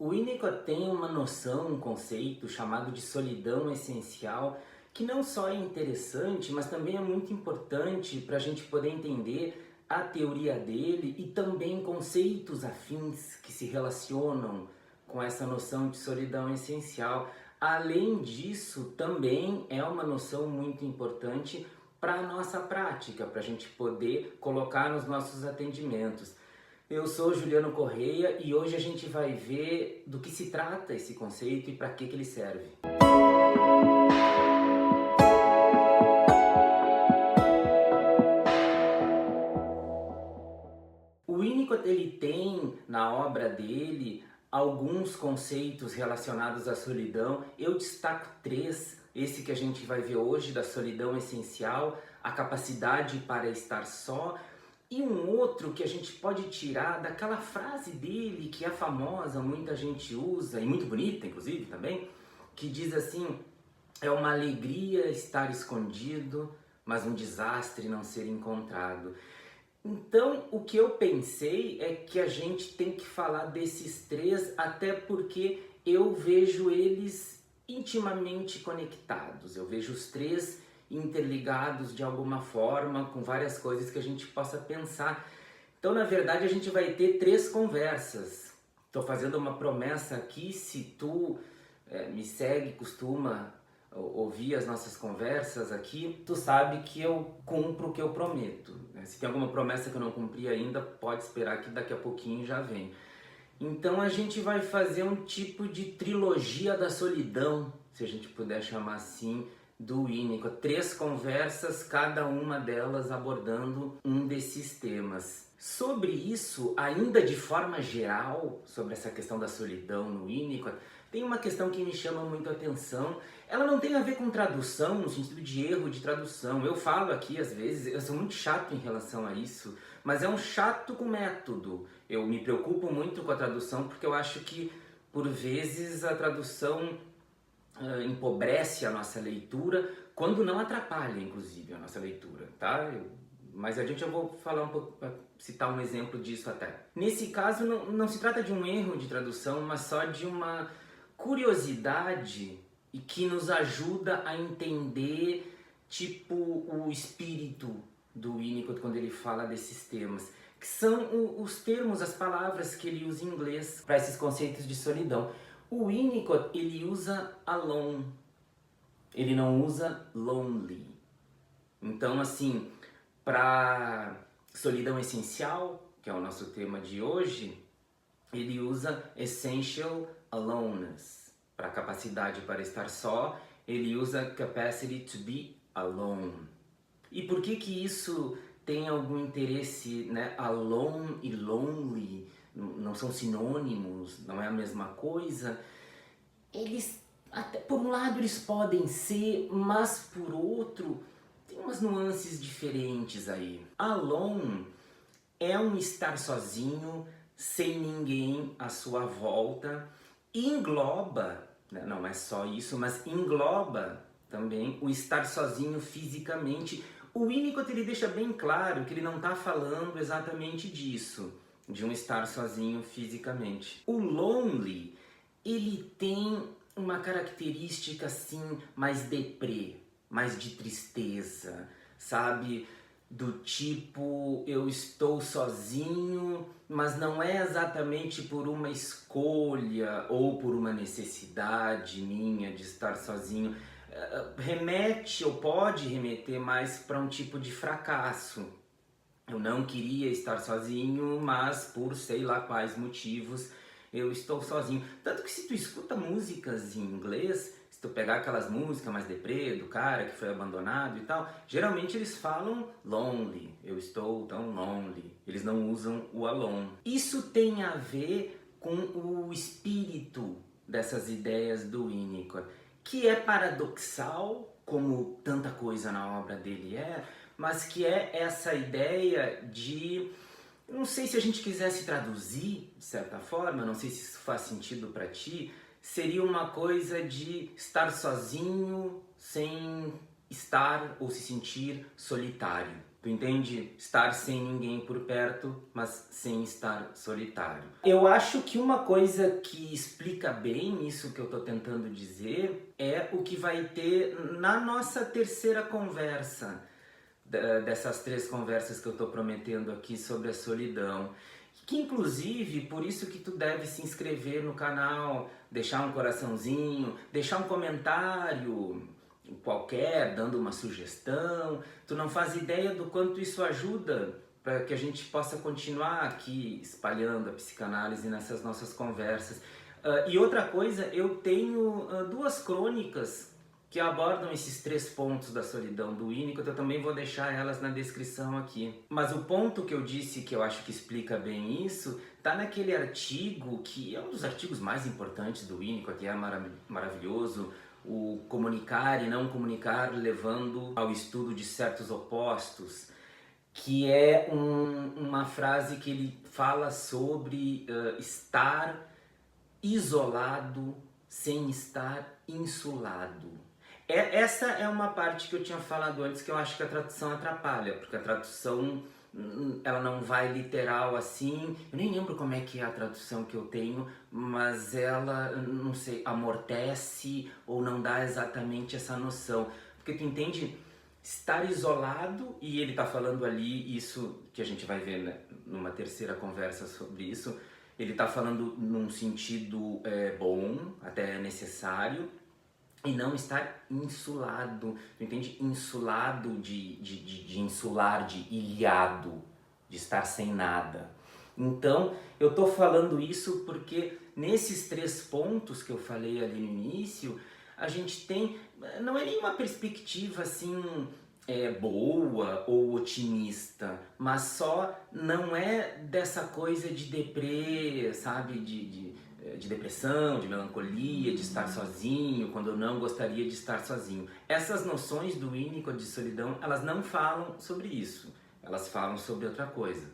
O Winnicott tem uma noção, um conceito chamado de solidão essencial, que não só é interessante, mas também é muito importante para a gente poder entender a teoria dele e também conceitos afins que se relacionam com essa noção de solidão essencial. Além disso, também é uma noção muito importante para a nossa prática, para a gente poder colocar nos nossos atendimentos. Eu sou Juliano Correia e hoje a gente vai ver do que se trata esse conceito e para que ele serve. O Winnicott ele tem na obra dele alguns conceitos relacionados à solidão. Eu destaco três: esse que a gente vai ver hoje, da solidão essencial, a capacidade para estar só, e um outro que a gente pode tirar daquela frase dele que é famosa, muita gente usa, e muito bonita inclusive também, que diz assim: é uma alegria estar escondido, mas um desastre não ser encontrado. Então, o que eu pensei é que a gente tem que falar desses três, até porque eu vejo eles intimamente conectados. Eu vejo os três interligados de alguma forma, com várias coisas que a gente possa pensar. Então, na verdade, a gente vai ter três conversas. Estou fazendo uma promessa aqui: se tu me segue, costuma ouvir as nossas conversas aqui, tu sabe que eu cumpro o que eu prometo. Se tem alguma promessa que eu não cumpri ainda, pode esperar que daqui a pouquinho já vem. Então a gente vai fazer um tipo de trilogia da solidão, se a gente puder chamar assim, do Winnicott. Três conversas, cada uma delas abordando um desses temas. Sobre isso, ainda de forma geral, sobre essa questão da solidão no Winnicott, tem uma questão que me chama muito a atenção. Ela não tem a ver com tradução, no sentido de erro de tradução. Eu falo aqui, às vezes, eu sou muito chato em relação a isso, mas é um chato com método. Eu me preocupo muito com a tradução porque eu acho que, por vezes, a tradução empobrece a nossa leitura, quando não atrapalha, inclusive, a nossa leitura, tá? Mais adiante eu vou falar um pouco, citar um exemplo disso até. Nesse caso, não se trata de um erro de tradução, mas só de uma curiosidade e que nos ajuda a entender, tipo, o espírito do Winnicott quando ele fala desses temas, que são os termos, as palavras que ele usa em inglês para esses conceitos de solidão. O Winnicott, ele usa alone, ele não usa lonely. Então, assim, para solidão essencial, que é o nosso tema de hoje, ele usa essential aloneness. Para capacidade para estar só, ele usa capacity to be alone. E por que isso tem algum interesse, né? Alone e lonely não são sinônimos, não é a mesma coisa. Eles, até por um lado, eles podem ser, mas por outro, tem umas nuances diferentes aí. Alone é um estar sozinho, sem ninguém à sua volta, e engloba, né, não é só isso, mas engloba também o estar sozinho fisicamente. O Winnicott ele deixa bem claro que ele não está falando exatamente disso, de um estar sozinho fisicamente. O lonely, ele tem uma característica assim mais deprê, mais de tristeza, sabe? Do tipo, eu estou sozinho, mas não é exatamente por uma escolha ou por uma necessidade minha de estar sozinho. Remete ou pode remeter mais para um tipo de fracasso. Eu não queria estar sozinho, mas por sei lá quais motivos eu estou sozinho. Tanto que se tu escuta músicas em inglês, se tu pegar aquelas músicas mais deprê, do cara que foi abandonado e tal, geralmente eles falam lonely, eu estou tão lonely. Eles não usam o alone. Isso tem a ver com o espírito dessas ideias do Winnicott, que é paradoxal, como tanta coisa na obra dele mas que é essa ideia de, não sei se a gente quisesse traduzir de certa forma, não sei se isso faz sentido para ti, seria uma coisa de estar sozinho, sem estar ou se sentir solitário. Tu entende? Estar sem ninguém por perto, mas sem estar solitário. Eu acho que uma coisa que explica bem isso que eu tô tentando dizer é o que vai ter na nossa terceira conversa, dessas 3 conversas que eu tô prometendo aqui sobre a solidão. Que inclusive, por isso que tu deve se inscrever no canal, deixar um coraçãozinho, deixar um comentário qualquer, dando uma sugestão. Tu não faz ideia do quanto isso ajuda para que a gente possa continuar aqui espalhando a psicanálise nessas nossas conversas. E outra coisa, eu tenho 2 crônicas que abordam esses 3 pontos da solidão do Winnicott. Eu também vou deixar elas na descrição aqui. Mas o ponto que eu disse que eu acho que explica bem isso, tá naquele artigo que é um dos artigos mais importantes do Winnicott, que é maravilhoso, o comunicar e não comunicar levando ao estudo de certos opostos, que é uma frase que ele fala sobre estar isolado sem estar insulado. Essa é uma parte que eu tinha falado antes que eu acho que a tradução atrapalha, porque a tradução ela não vai literal assim. Eu nem lembro como é que é a tradução que eu tenho, mas ela, não sei, amortece ou não dá exatamente essa noção. Porque tu entende, estar isolado, e ele tá falando ali isso que a gente vai ver, né, numa terceira conversa sobre isso, ele tá falando num sentido bom, até necessário, e não estar insulado, tu entende? Insulado de insular, de ilhado, de estar sem nada. Então, eu tô falando isso porque nesses 3 pontos que eu falei ali no início, a gente tem, não é nenhuma perspectiva assim boa ou otimista, mas só não é dessa coisa de deprê, sabe, de depressão, de melancolia, de estar sozinho, quando eu não gostaria de estar sozinho. Essas noções do Winnicott de solidão, elas não falam sobre isso, elas falam sobre outra coisa.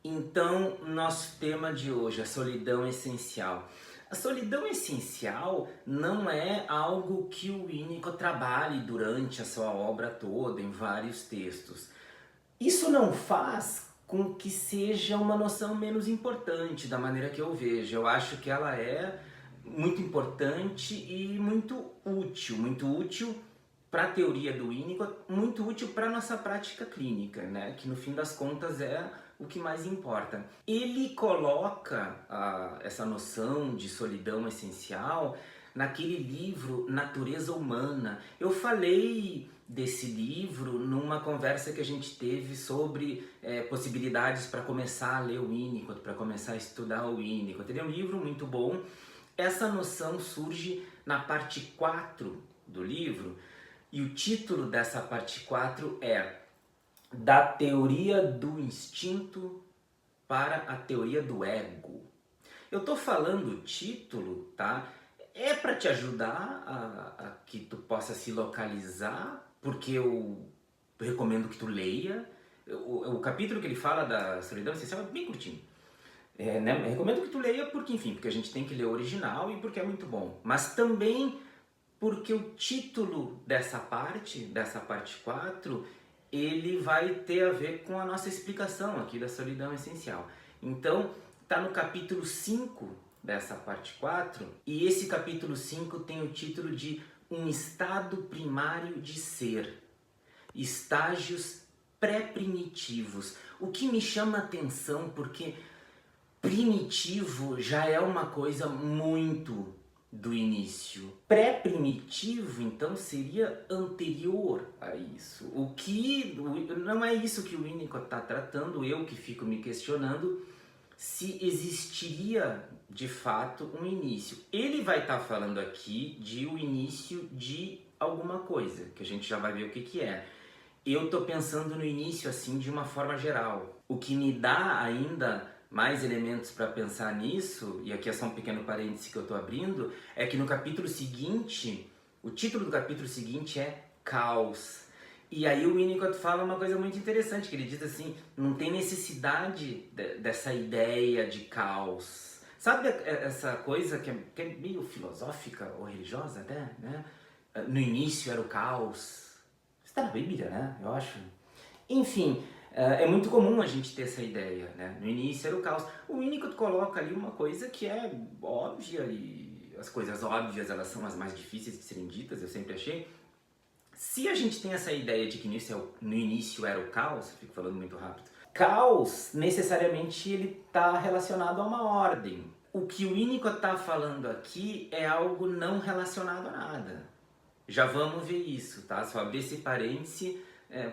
Então, nosso tema de hoje, a solidão essencial. A solidão essencial não é algo que o Winnicott trabalhe durante a sua obra toda, em vários textos. Isso não faz com que seja uma noção menos importante da maneira que eu vejo. Eu acho que ela é muito importante e muito útil para a teoria do Winnicott, muito útil para a nossa prática clínica, né? Que no fim das contas é o que mais importa. Ele coloca essa noção de solidão essencial naquele livro Natureza Humana. Eu falei desse livro numa conversa que a gente teve sobre possibilidades para começar a ler o Winnicott, para começar a estudar o Winnicott. Ele é um livro muito bom. Essa noção surge na parte 4 do livro, e o título dessa parte 4 é Da Teoria do Instinto para a Teoria do Ego. Eu tô falando o título, tá? É para te ajudar a que tu possa se localizar, porque eu recomendo que tu leia. O capítulo que ele fala da solidão essencial é bem curtinho. Né? Eu recomendo que tu leia porque, enfim, porque a gente tem que ler o original e porque é muito bom. Mas também porque o título dessa parte 4, ele vai ter a ver com a nossa explicação aqui da solidão essencial. Então, tá no capítulo 5 dessa parte 4, e esse capítulo 5 tem o título de Um Estado Primário de Ser, Estágios Pré-Primitivos. O que me chama a atenção, porque primitivo já é uma coisa muito do início. Pré-primitivo, então, seria anterior a isso. O que não é isso que o Winnicott está tratando, eu que fico me questionando se existiria de fato um início. Ele vai estar falando aqui de o início de alguma coisa, que a gente já vai ver o que que é. Eu estou pensando no início assim de uma forma geral. O que me dá ainda mais elementos para pensar nisso, e aqui é só um pequeno parêntese que eu estou abrindo, é que no capítulo seguinte, o título do capítulo seguinte é Caos. E aí o Winnicott fala uma coisa muito interessante, que ele diz assim, não tem necessidade dessa ideia de caos. Sabe essa coisa que é meio filosófica ou religiosa até, né? No início era o caos, Tá na Bíblia, né? Eu acho. Enfim, é muito comum a gente ter essa ideia, né? No início era o caos. O Winnicott coloca ali uma coisa que é óbvia, e as coisas óbvias elas são as mais difíceis de serem ditas, eu sempre achei. Se a gente tem essa ideia de que no início era o caos, fico falando muito rápido, caos necessariamente ele está relacionado a uma ordem. O que o Winnicott está falando aqui é algo não relacionado a nada. Já vamos ver isso, tá? Só abrir esse parêntese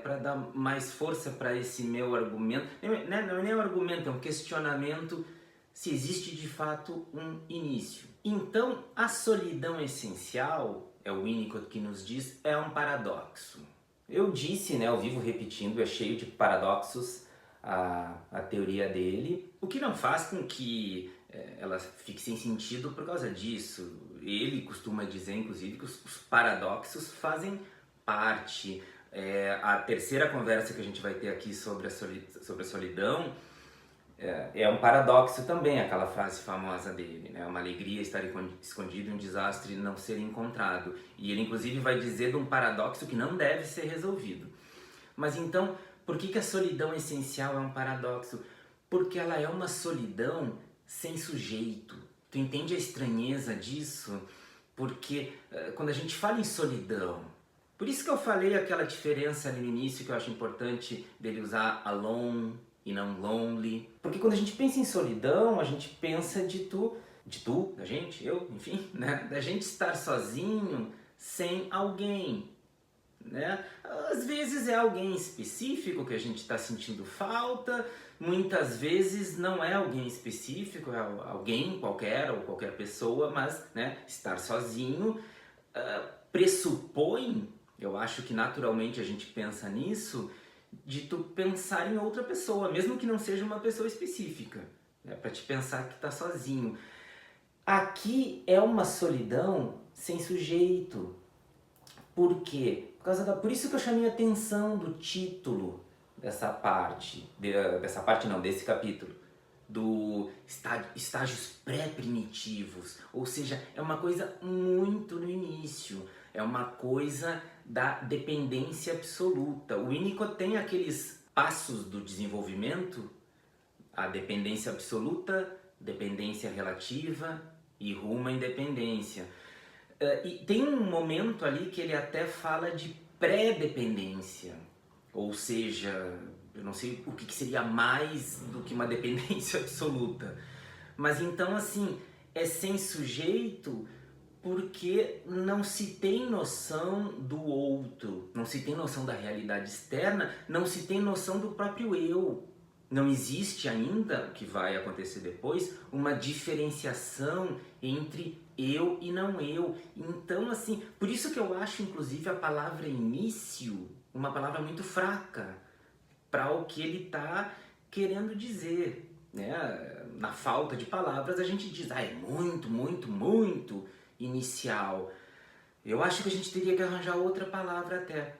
para dar mais força para esse meu argumento. Não é nem um argumento, é um questionamento se existe de fato um início. Então, a solidão essencial, é o Winnicott que nos diz, é um paradoxo. Eu disse, né, eu vivo repetindo, é cheio de paradoxos a teoria dele, o que não faz com que ela fique sem sentido por causa disso. Ele costuma dizer, inclusive, que os paradoxos fazem parte. A terceira conversa que a gente vai ter aqui sobre a solidão é um paradoxo também, aquela frase famosa dele, né? Uma alegria estar escondido e um desastre não ser encontrado. E ele, inclusive, vai dizer de um paradoxo que não deve ser resolvido. Mas então, por que a solidão essencial é um paradoxo? Porque ela é uma solidão sem sujeito. Tu entende a estranheza disso? Porque quando a gente fala em solidão, por isso que eu falei aquela diferença ali no início que eu acho importante dele usar alone e não lonely. Porque quando a gente pensa em solidão, a gente pensa da gente, eu, enfim, né? Da gente estar sozinho sem alguém, né? Às vezes é alguém específico que a gente está sentindo falta, muitas vezes não é alguém específico, é alguém qualquer ou qualquer pessoa, mas né, estar sozinho pressupõe, eu acho que naturalmente a gente pensa nisso, de tu pensar em outra pessoa, mesmo que não seja uma pessoa específica, né, para te pensar que está sozinho. Aqui é uma solidão sem sujeito. Por quê? Por isso que eu chamei a atenção do título dessa parte, desse capítulo, do estágios pré-primitivos, ou seja, é uma coisa muito no início, é uma coisa da dependência absoluta. O Winnicott tem aqueles passos do desenvolvimento, a dependência absoluta, dependência relativa e rumo à independência. E tem um momento ali que ele até fala de pré-dependência, ou seja, eu não sei o que seria mais do que uma dependência absoluta, mas então assim, é sem sujeito porque não se tem noção do outro, não se tem noção da realidade externa, não se tem noção do próprio eu. Não existe ainda, o que vai acontecer depois, uma diferenciação entre eu e não eu. Então, assim, por isso que eu acho, inclusive, a palavra início uma palavra muito fraca para o que ele está querendo dizer, né? Na falta de palavras, a gente diz, é muito, muito, muito inicial. Eu acho que a gente teria que arranjar outra palavra até.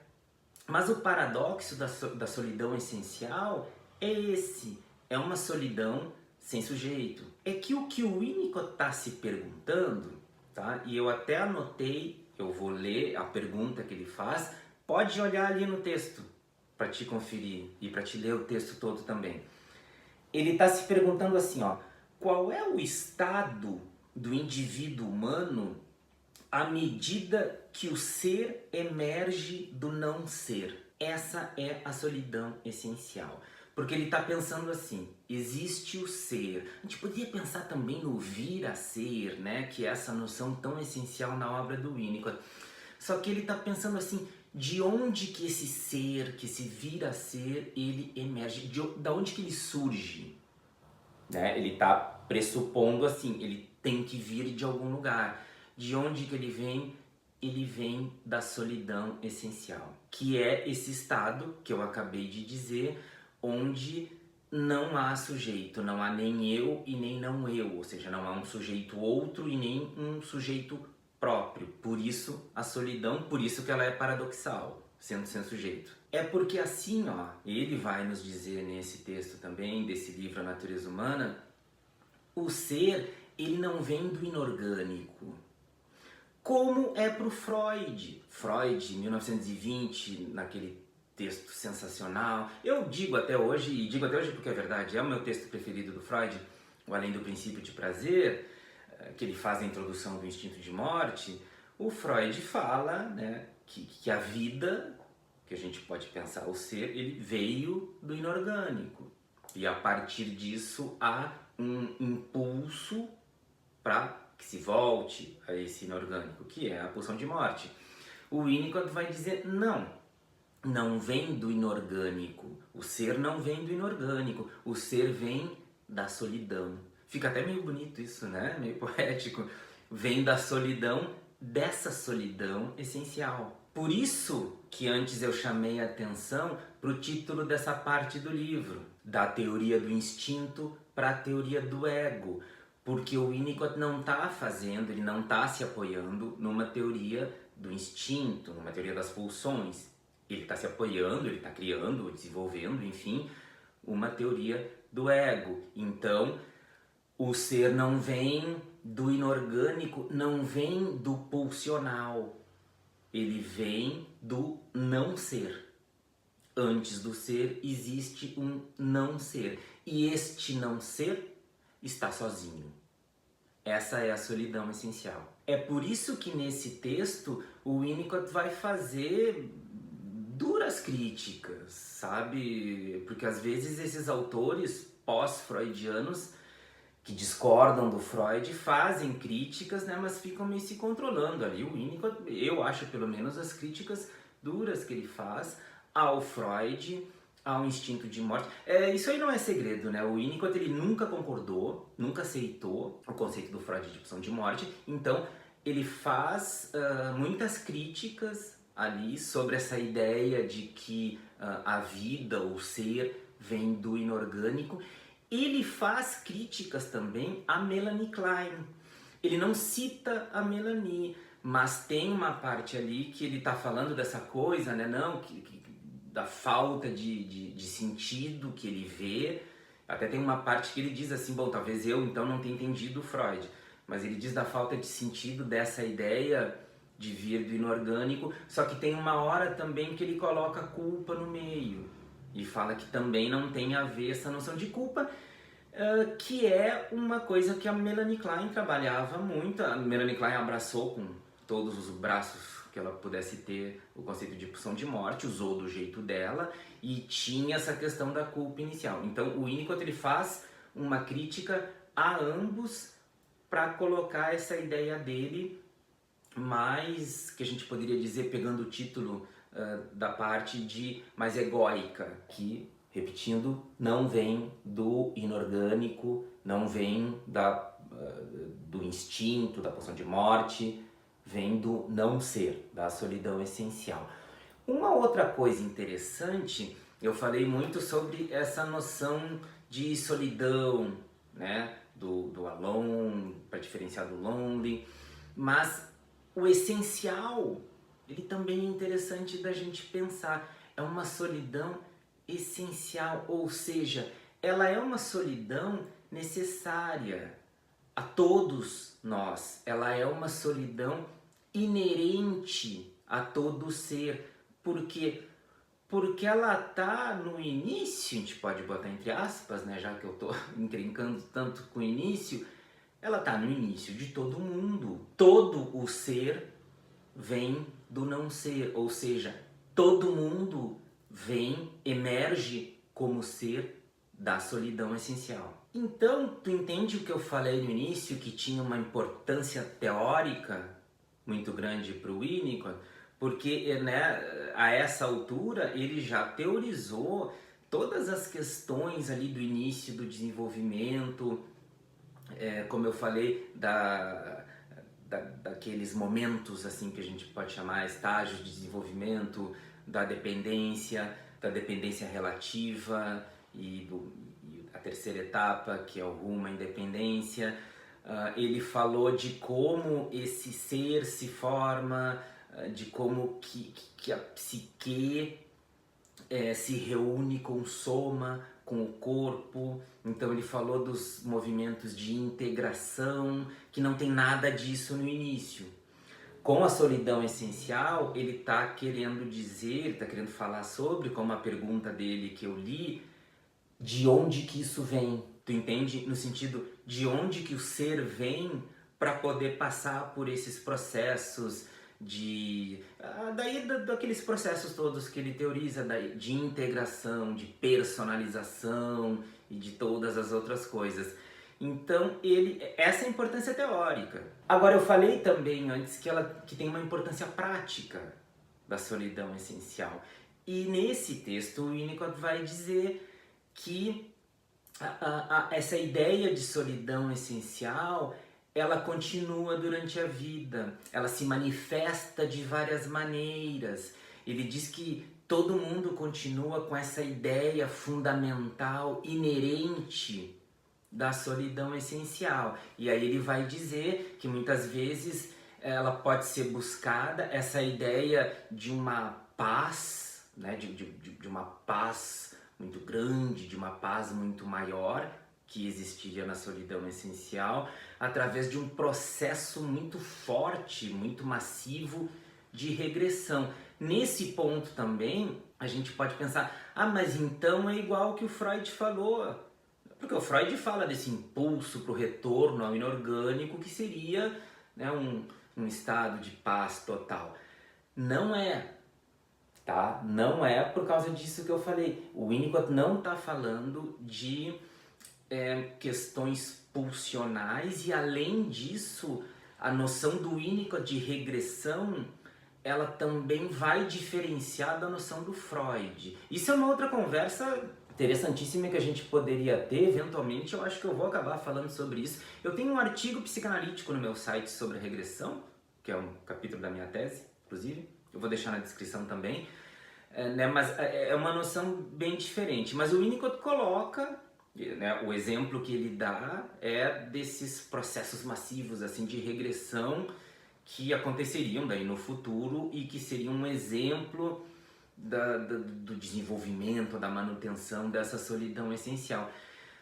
Mas o paradoxo da solidão essencial é esse, é uma solidão sem sujeito. É que o Winnicott está se perguntando, tá? E eu até anotei, eu vou ler a pergunta que ele faz, pode olhar ali no texto para te conferir e para te ler o texto todo também. Ele está se perguntando assim, ó, qual é o estado do indivíduo humano à medida que o ser emerge do não ser? Essa é a solidão essencial. Porque ele está pensando assim, existe o ser. A gente poderia pensar também no vir a ser, né? Que é essa noção tão essencial na obra do Winnicott. Só que ele está pensando assim, de onde que esse ser, que esse vir a ser, ele emerge? Da onde que ele surge? Né? Ele está pressupondo assim, ele tem que vir de algum lugar. De onde que ele vem? Ele vem da solidão essencial, que é esse estado que eu acabei de dizer, onde não há sujeito, não há nem eu e nem não eu, ou seja, não há um sujeito outro e nem um sujeito próprio. Por isso a solidão, por isso que ela é paradoxal, sendo sem sujeito. É porque assim, ó, ele vai nos dizer nesse texto também, desse livro A Natureza Humana, o ser, ele não vem do inorgânico. como é para o Freud. Freud, 1920, naquele texto sensacional. Eu digo até hoje, e digo até hoje porque é verdade, é o meu texto preferido do Freud, o Além do Princípio de Prazer, que ele faz a introdução do instinto de morte. O Freud fala, né, que a vida, que a gente pode pensar o ser, ele veio do inorgânico. E a partir disso há um impulso para que se volte a esse inorgânico, que é a pulsão de morte. O Winnicott vai dizer não vem do inorgânico, o ser não vem do inorgânico, o ser vem da solidão. Fica até meio bonito isso, né? Meio poético. Vem da solidão, dessa solidão essencial. Por isso que antes eu chamei a atenção para o título dessa parte do livro, da teoria do instinto para a teoria do ego. Porque o Winnicott não está fazendo, ele não está se apoiando numa teoria do instinto, numa teoria das pulsões. Ele está se apoiando, ele está criando, desenvolvendo, enfim, uma teoria do ego. Então, o ser não vem do inorgânico, não vem do pulsional. Ele vem do não ser. Antes do ser existe um não ser. E este não ser está sozinho. Essa é a solidão essencial. É por isso que nesse texto o Winnicott vai fazer duras críticas, sabe? Porque às vezes esses autores pós-freudianos que discordam do Freud fazem críticas, né? Mas ficam meio se controlando ali. O Winnicott, eu acho pelo menos as críticas duras que ele faz ao Freud, ao instinto de morte. Isso aí não é segredo, né? O Winnicott ele nunca concordou, nunca aceitou o conceito do Freud de pulsão de morte, então ele faz muitas críticas ali sobre essa ideia de que a vida, o ser, vem do inorgânico. Ele faz críticas também a Melanie Klein. Ele não cita a Melanie, mas tem uma parte ali que ele está falando dessa coisa, né? Não, da falta de sentido que ele vê. Até tem uma parte que ele diz assim, bom, talvez eu então não tenha entendido Freud, mas ele diz da falta de sentido dessa ideia de vir do inorgânico, só que tem uma hora também que ele coloca culpa no meio e fala que também não tem a ver essa noção de culpa, que é uma coisa que a Melanie Klein trabalhava muito. A Melanie Klein abraçou com todos os braços que ela pudesse ter o conceito de pulsão de morte, usou do jeito dela e tinha essa questão da culpa inicial. Então o Winnicott ele faz uma crítica a ambos para colocar essa ideia dele mais, que a gente poderia dizer, pegando o título da parte de mais egóica, que, repetindo, não vem do inorgânico, não vem do instinto, da pulsão de morte, vem do não ser, da solidão essencial. Uma outra coisa interessante, eu falei muito sobre essa noção de solidão, né, do alone, para diferenciar do lonely, mas o essencial, ele também é interessante da gente pensar. É uma solidão essencial, ou seja, ela é uma solidão necessária a todos nós. Ela é uma solidão inerente a todo ser. Por quê? Porque ela está no início, a gente pode botar entre aspas, né, já que eu estou encrencando tanto com o início, ela está no início de todo mundo. Todo o ser vem do não ser, ou seja, todo mundo emerge como ser da solidão essencial. Então, tu entende o que eu falei no início, que tinha uma importância teórica muito grande para o Winnicott? Porque, né, a essa altura ele já teorizou todas as questões ali do início do desenvolvimento, como eu falei, daqueles momentos assim que a gente pode chamar estágios de desenvolvimento, da dependência relativa e a terceira etapa, que é o rumo à independência. Ele falou de como esse ser se forma, de como que a psique se reúne com o soma, com o corpo. Então ele falou dos movimentos de integração, que não tem nada disso no início. Com a solidão essencial, ele está querendo dizer, está querendo falar sobre, como a pergunta dele que eu li, de onde que isso vem. Tu entende? No sentido de onde que o ser vem para poder passar por esses processos daqueles processos todos que ele teoriza de integração, de personalização e de todas as outras coisas. Então, essa é a importância teórica. Agora, eu falei também antes que tem uma importância prática da solidão essencial. E nesse texto, o Winnicott vai dizer que essa ideia de solidão essencial, ela continua durante a vida, ela se manifesta de várias maneiras. Ele diz que todo mundo continua com essa ideia fundamental, inerente da solidão essencial. E aí ele vai dizer que muitas vezes ela pode ser buscada, essa ideia de uma paz, né, de uma paz muito grande, de uma paz muito maior que existiria na solidão essencial, através de um processo muito forte, muito massivo de regressão. Nesse ponto também, a gente pode pensar, mas então é igual que o Freud falou. Porque o Freud fala desse impulso para o retorno ao inorgânico, que seria, né, um estado de paz total. Não é, tá? Não é por causa disso que eu falei. O Winnicott não está falando de questões pulsionais, e além disso, a noção do Winnicott de regressão, ela também vai diferenciar da noção do Freud. Isso é uma outra conversa interessantíssima que a gente poderia ter, eventualmente. Eu acho que eu vou acabar falando sobre isso. Eu tenho um artigo psicanalítico no meu site sobre regressão, que é um capítulo da minha tese, inclusive. Eu vou deixar na descrição também. Mas é uma noção bem diferente. Mas o Winnicott coloca, né, o exemplo que ele dá é desses processos massivos assim, de regressão que aconteceriam daí no futuro e que seriam um exemplo do desenvolvimento, da manutenção dessa solidão essencial.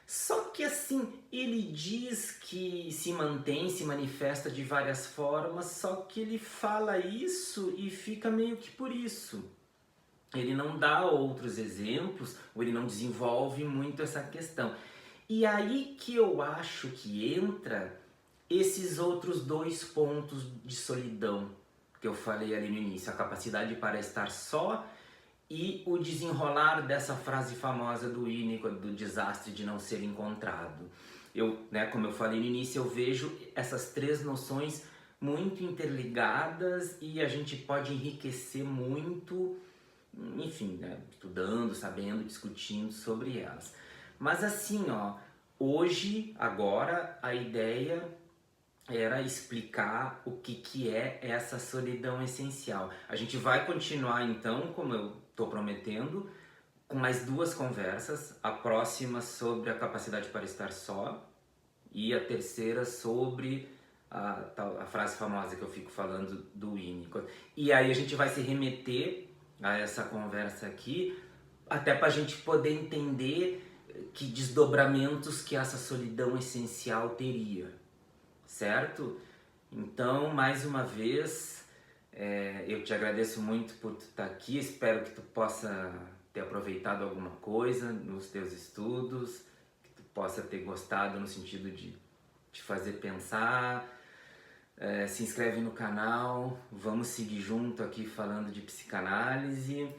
Só que assim, ele diz que se mantém, se manifesta de várias formas, só que ele fala isso e fica meio que por isso. Ele não dá outros exemplos, ou ele não desenvolve muito essa questão. E aí que eu acho que entra esses outros dois pontos de solidão que eu falei ali no início, a capacidade para estar só e o desenrolar dessa frase famosa do Winnicott, do desastre de não ser encontrado. Como eu falei no início, eu vejo essas três noções muito interligadas e a gente pode enriquecer muito, enfim, né, estudando, sabendo, discutindo sobre elas. Mas assim, hoje, agora, a ideia era explicar o que é essa solidão essencial. A gente vai continuar então, como eu estou prometendo, com mais duas conversas, a próxima sobre a capacidade para estar só e a terceira sobre a frase famosa que eu fico falando do Winnicott. E aí a gente vai se remeter a essa conversa aqui, até para a gente poder entender que desdobramentos que essa solidão essencial teria, certo? Então, mais uma vez, eu te agradeço muito por tu estar aqui, espero que tu possa ter aproveitado alguma coisa nos teus estudos, que tu possa ter gostado no sentido de te fazer pensar. Se inscreve no canal, vamos seguir junto aqui falando de psicanálise.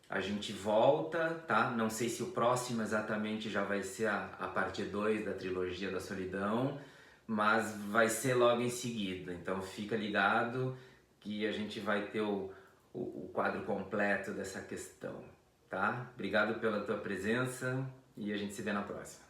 A gente volta, tá? Não sei se o próximo exatamente já vai ser a parte 2 da trilogia da solidão, mas vai ser logo em seguida. Então fica ligado que a gente vai ter o quadro completo dessa questão, tá? Obrigado pela tua presença e a gente se vê na próxima.